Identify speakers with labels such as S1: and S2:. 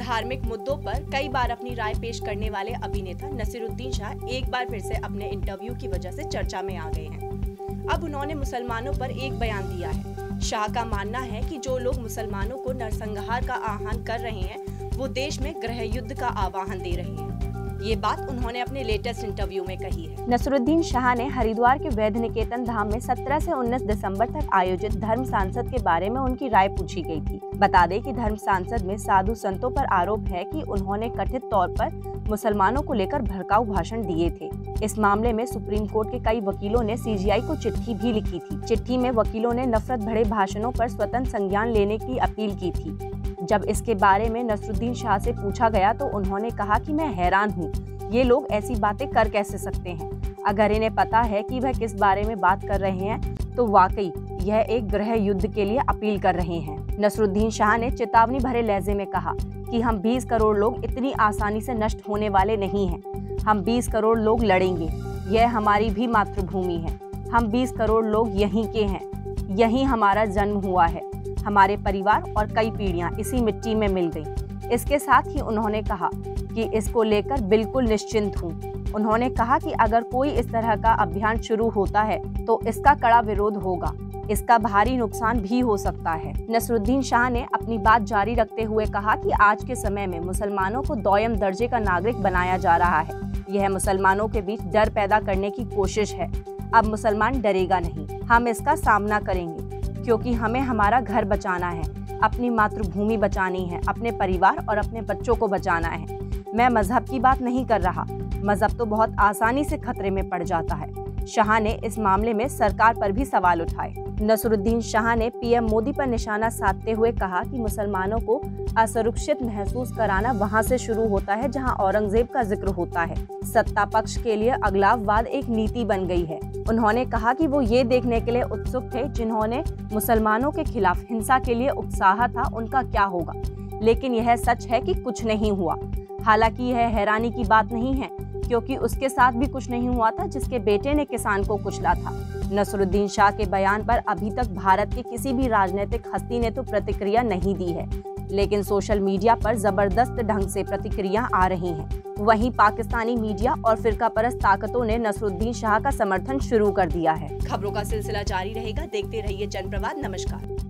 S1: धार्मिक मुद्दों पर कई बार अपनी राय पेश करने वाले अभिनेता नसीरुद्दीन शाह एक बार फिर से अपने इंटरव्यू की वजह से चर्चा में आ गए हैं। अब उन्होंने मुसलमानों पर एक बयान दिया है। शाह का मानना है कि जो लोग मुसलमानों को नरसंहार का आह्वान कर रहे हैं वो देश में गृह युद्ध का आह्वान दे रहे हैं। ये बात उन्होंने अपने लेटेस्ट इंटरव्यू में कही है।
S2: नसीरुद्दीन शाह ने हरिद्वार के वैद्य निकेतन धाम में 17 से 19 दिसंबर तक आयोजित धर्म सांसद के बारे में उनकी राय पूछी गई थी। बता दें कि धर्म सांसद में साधु संतों पर आरोप है कि उन्होंने कथित तौर पर मुसलमानों को लेकर भड़काऊ भाषण दिए थे। इस मामले में सुप्रीम कोर्ट के कई वकीलों ने सीजीआई को चिट्ठी भी लिखी थी। चिट्ठी में वकीलों ने नफरत भरे भाषणों पर स्वतंत्र संज्ञान लेने की अपील की थी। जब इसके बारे में नसीरुद्दीन शाह से पूछा गया तो उन्होंने कहा कि मैं हैरान हूँ, ये लोग ऐसी बातें कर कैसे सकते हैं। अगर इन्हें पता है कि वह किस बारे में बात कर रहे हैं तो वाकई यह एक गृह युद्ध के लिए अपील कर रहे हैं। नसीरुद्दीन शाह ने चेतावनी भरे लहजे में कहा कि हम 20 करोड़ लोग इतनी आसानी से नष्ट होने वाले नहीं हैं। हम 20 करोड़ लोग लड़ेंगे। यह हमारी भी मातृभूमि है। हम 20 करोड़ लोग यहीं के हैं। यहीं हमारा जन्म हुआ है। हमारे परिवार और कई पीढ़ियां इसी मिट्टी में मिल गई। इसके साथ ही उन्होंने कहा कि इसको लेकर बिल्कुल निश्चिंत हूँ। उन्होंने कहा कि अगर कोई इस तरह का अभियान शुरू होता है तो इसका कड़ा विरोध होगा। इसका भारी नुकसान भी हो सकता है। नसीरुद्दीन शाह ने अपनी बात जारी रखते हुए कहा कि आज के समय में मुसलमानों को दोयम दर्जे का नागरिक बनाया जा रहा है। यह मुसलमानों के बीच डर पैदा करने की कोशिश है। अब मुसलमान डरेगा नहीं। हम इसका सामना करेंगे क्योंकि हमें हमारा घर बचाना है, अपनी मातृभूमि बचानी है, अपने परिवार और अपने बच्चों को बचाना है। मैं मजहब की बात नहीं कर रहा। मजहब तो बहुत आसानी से खतरे में पड़ जाता है। शाह ने इस मामले में सरकार पर भी सवाल उठाए। नसीरुद्दीन शाह ने पीएम मोदी पर निशाना साधते हुए कहा कि मुसलमानों को असुरक्षित महसूस कराना वहां से शुरू होता है जहां औरंगजेब का जिक्र होता है। सत्ता पक्ष के लिए अगलाववाद एक नीति बन गई है। उन्होंने कहा कि वो ये देखने के लिए उत्सुक थे जिन्होंने मुसलमानों के खिलाफ हिंसा के लिए उकसाहा था उनका क्या होगा। लेकिन यह सच है कि कुछ नहीं हुआ। हालांकि यह हैरानी की बात नहीं है क्योंकि उसके साथ भी कुछ नहीं हुआ था जिसके बेटे ने किसान को कुचला था। नसीरुद्दीन शाह के बयान पर अभी तक भारत की किसी भी राजनीतिक हस्ती ने तो प्रतिक्रिया नहीं दी है, लेकिन सोशल मीडिया पर जबरदस्त ढंग से प्रतिक्रिया आ रही हैं। वहीं पाकिस्तानी मीडिया और फिरकापरस्त ताकतों ने नसीरुद्दीन शाह का समर्थन शुरू कर दिया है।
S1: खबरों का सिलसिला जारी रहेगा। देखते रहिए जनप्रवाद। नमस्कार।